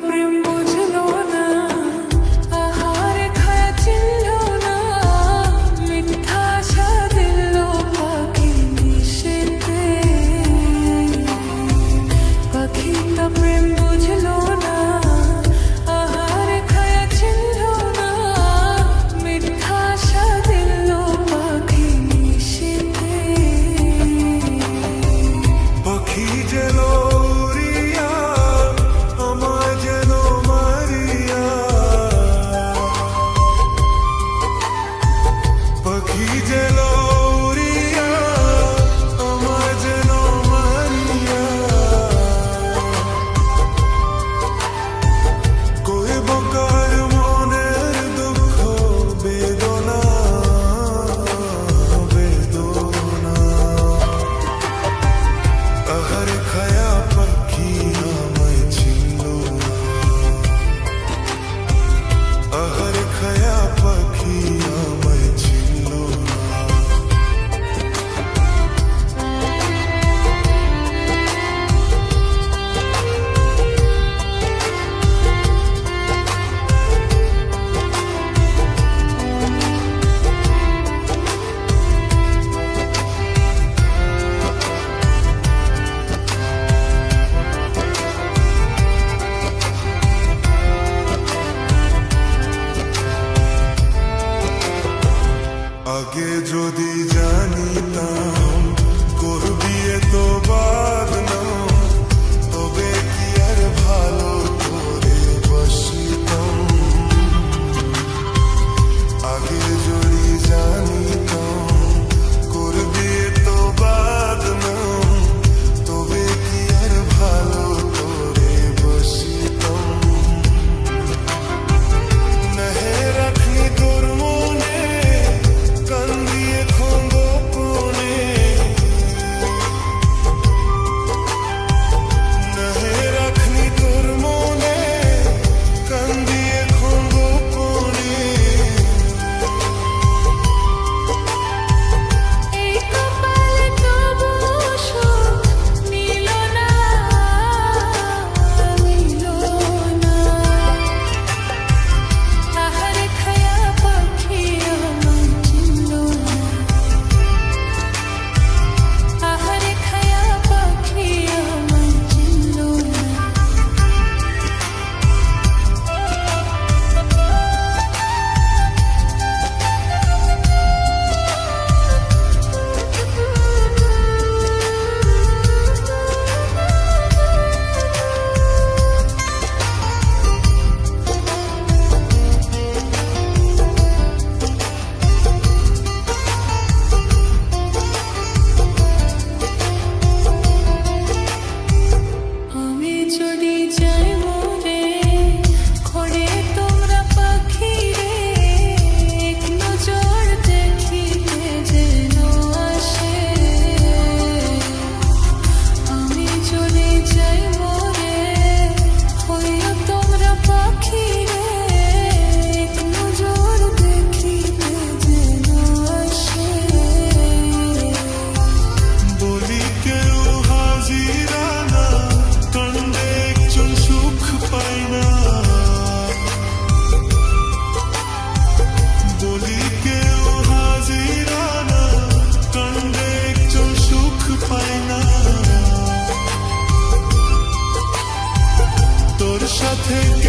প্রেম বুঝলো না, আহার খায়া চিনল না, মিথ্যা আশা দিল পাখি নিষেধে। পাখিটা প্রেম বুঝলো না, আহার খায়া চিনল না, মিথ্যা আশা দিল পাখি নিষেধে। পাখি যেন আগে যদি জানিতাম করবি এত বাদনাম, তবে কি আর ভালো করে বসিতাম। আগে যদি জানিতাম করবি এত বাদনাম, তবে কি আর ভালো করে বসিতাম। নহে রাখনি তোর মনে সাথে